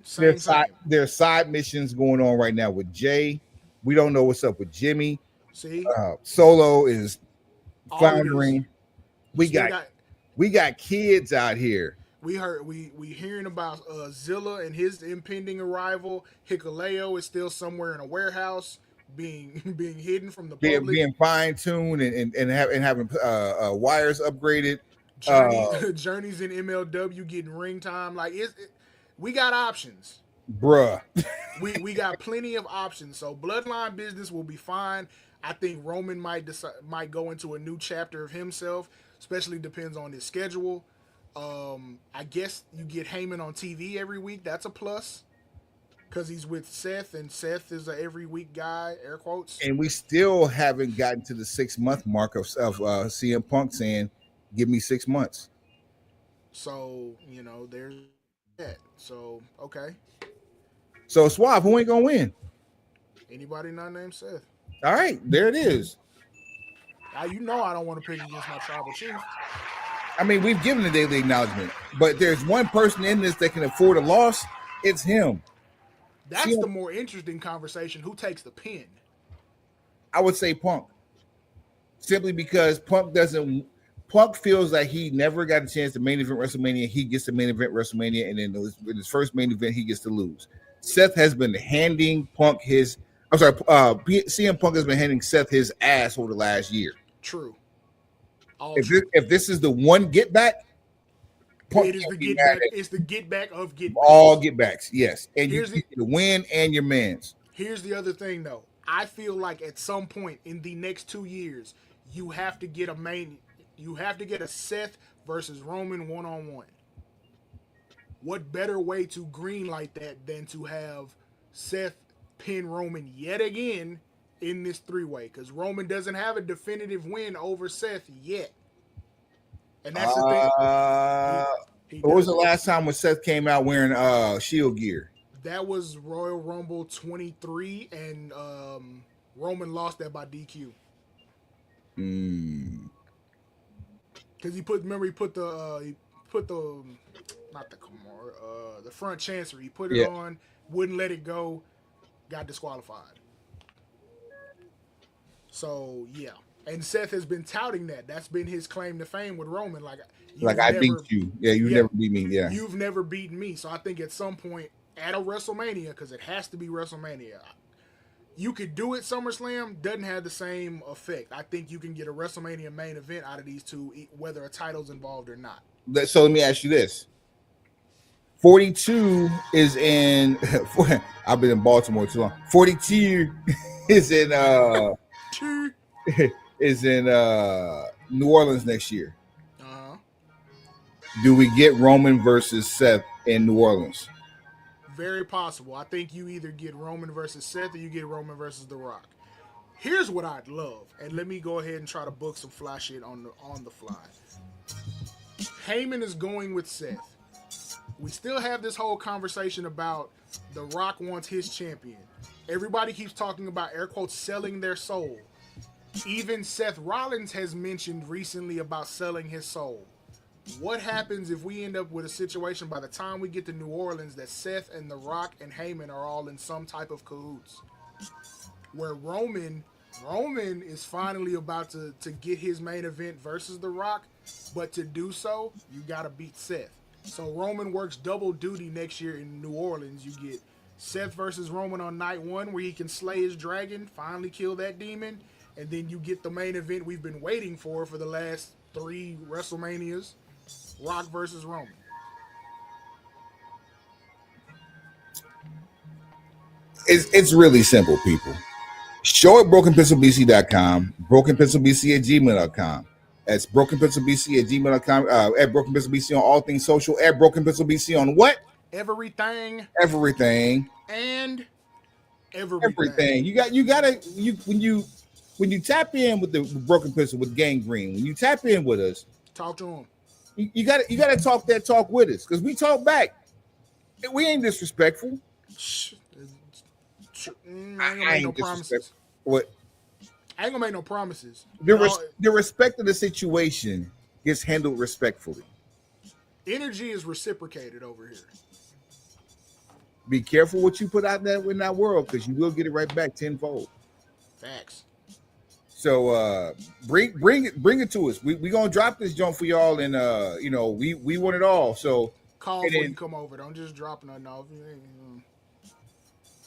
There's side missions going on right now with Jay. We don't know what's up with Jimmy. See, Solo is floundering. We got kids out here. We hearing about Zilla and his impending arrival. Hikuleo is still somewhere in a warehouse, being hidden from the public, being fine tuned and having wires upgraded. Journeys in MLW getting ring time. Like we got options, bruh. we got plenty of options. So bloodline business will be fine. I think Roman might go into a new chapter of himself, especially depends on his schedule. I guess you get Heyman on TV every week. That's a plus because he's with Seth, and Seth is a every week guy, air quotes. And we still haven't gotten to the 6-month mark of CM Punk saying, "Give me 6 months." So there's that. So okay. So Suave, who ain't gonna win? Anybody not named Seth. All right, there it is. I don't want to pick against my tribal chief. I mean, we've given the daily acknowledgement, but there's one person in this that can afford a loss. It's him. That's the more interesting conversation. Who takes the pin? I would say Punk. Simply because Punk feels like he never got a chance to main event WrestleMania. He gets to main event WrestleMania, and then in his first main event, he gets to lose. Seth has been handing Punk CM Punk has been handing Seth his ass over the last year. True. If this is the one get back, Punk is the get back. It's the get back of get back. All get backs, yes. And you get the win and your mans. Here's the other thing, though. I feel like at some point in the next 2 years, you have to get a Seth versus Roman 1-on-1. What better way to greenlight that than to have Seth pin Roman yet again in this 3-way? Because Roman doesn't have a definitive win over Seth yet. And that's the thing. What was the last time when Seth came out wearing Shield gear? That was Royal Rumble 23, and Roman lost that by DQ. Because he put the front chancery. He put it on, wouldn't let it go, got disqualified. So yeah, and Seth has been touting that. That's been his claim to fame with Roman. I beat you. Yeah, you never beat me. Yeah, you've never beaten me. So I think at some point at a WrestleMania, because it has to be WrestleMania, you could do it. SummerSlam doesn't have the same effect. I think you can get a WrestleMania main event out of these two, whether a title's involved or not. So let me ask you this: 42 is in. I've been in Baltimore too long. 42 is in is in New Orleans next year. Uh-huh. Do we get Roman versus Seth in New Orleans? Very possible. I think you either get Roman versus Seth or you get Roman versus The Rock. Here's what I'd love, and let me go ahead and try to book some fly shit on the fly. Heyman is going with Seth. We still have this whole conversation about The Rock wants his champion. Everybody keeps talking about, air quotes, selling their soul. Even Seth Rollins has mentioned recently about selling his soul. What happens if we end up with a situation by the time we get to New Orleans that Seth and The Rock and Heyman are all in some type of cahoots? Where Roman is finally about to get his main event versus The Rock, but to do so, you gotta beat Seth. So Roman works double duty next year in New Orleans. You get Seth versus Roman on night one where he can slay his dragon, finally kill that demon, and then you get the main event we've been waiting for the last 3 WrestleManias, Rock versus Roman. It's really simple, people. Show at brokenpencilbc.com, brokenpencilbc@gmail.com. That's brokenpencilbc@gmail.com. At brokenpencilbc on all things social. At brokenpencilbc on what? Everything. And everything. When you tap in with the Broken Pencil with Gangrene, when you tap in with us, talk to him. You gotta talk that talk with us, because we talk back. We ain't disrespectful. I ain't gonna make no promises. What? I ain't gonna make no promises. The respect of the situation gets handled respectfully. Energy is reciprocated over here. Be careful what you put out there in that world, because you will get it right back tenfold. Facts. So bring it to us. We gonna drop this jump for y'all, and we want it all. So call when you come over. Don't just drop nothing off.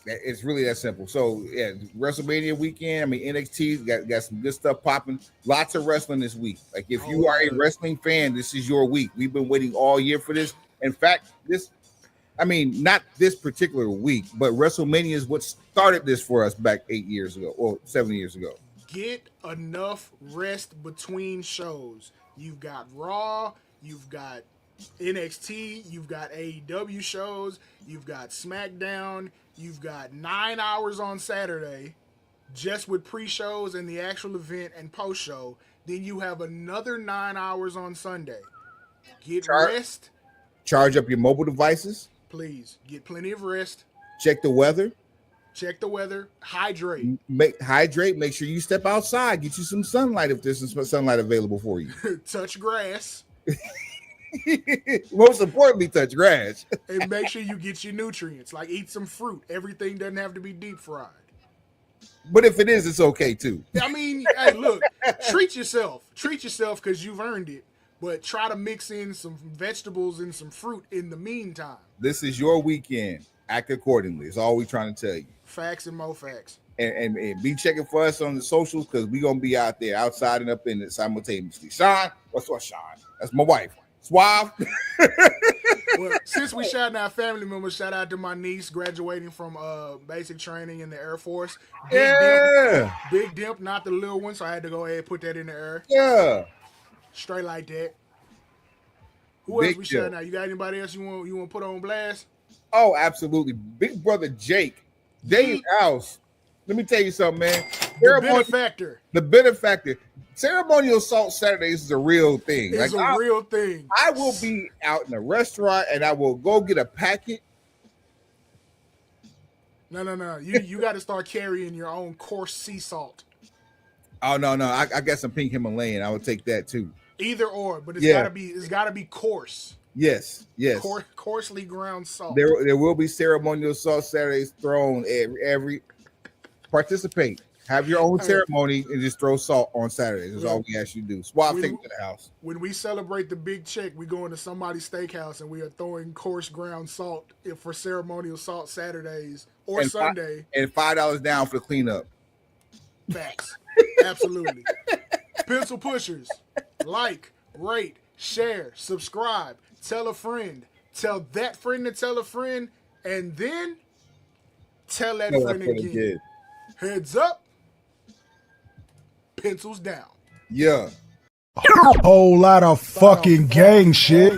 It's really that simple. So yeah, WrestleMania weekend. I mean, NXT got some good stuff popping. Lots of wrestling this week. Like, if you are a wrestling fan, this is your week. We've been waiting all year for this. In fact, not this particular week, but WrestleMania is what started this for us back 8 years ago, or 7 years ago. Get enough rest between shows. You've got Raw, you've got NXT, you've got AEW shows, you've got SmackDown, you've got 9 hours on Saturday just with pre-shows and the actual event and post-show. Then you have another 9 hours on Sunday. Get rest. Charge up your mobile devices. Please, get plenty of rest. Check the weather. Hydrate. Hydrate. Make sure you step outside. Get you some sunlight if there's some sunlight available for you. Touch grass. Most importantly, touch grass. And make sure you get your nutrients. Like, eat some fruit. Everything doesn't have to be deep fried. But if it is, it's okay too. I mean, hey, look, treat yourself. Treat yourself because you've earned it. But try to mix in some vegetables and some fruit in the meantime. This is your weekend. Act accordingly. It's all we're trying to tell you. Facts and more facts. And be checking for us on the socials, because we're going to be out there, outside and up in it simultaneously. Sean, what's Sean? That's my wife. Suave. Well, since we shouting out family members, shout out to my niece graduating from basic training in the Air Force. Big Dimp, not the little one, so I had to go ahead and put that in the air. Yeah. Straight like that. Who else we shouting out? You got anybody else you want to put on blast? Oh, absolutely. Big brother Jake. Dave's house. Let me tell you something, man. The benefactor. Ceremonial Salt Saturdays is a real thing. It's a real thing. I will be out in a restaurant and I will go get a packet. No. You got to start carrying your own coarse sea salt. Oh no. I got some pink Himalayan. I would take that too. Either or, but it's gotta be coarse. Yes. Coarsely ground salt. There will be Ceremonial Salt Saturdays thrown every participate. Have your own ceremony and just throw salt on Saturdays. That's all we ask you to do. Swap things to the house. When we celebrate the big check, we go into somebody's steakhouse and we are throwing coarse ground salt for Ceremonial Salt Saturdays or Sunday. And $5 down for the cleanup. Facts. Absolutely. Pencil pushers. Like, rate, share, subscribe, tell a friend, tell that friend to tell a friend, and then tell that friend again. Heads up, pencils down. Yeah. Whole lot of fucking gang shit.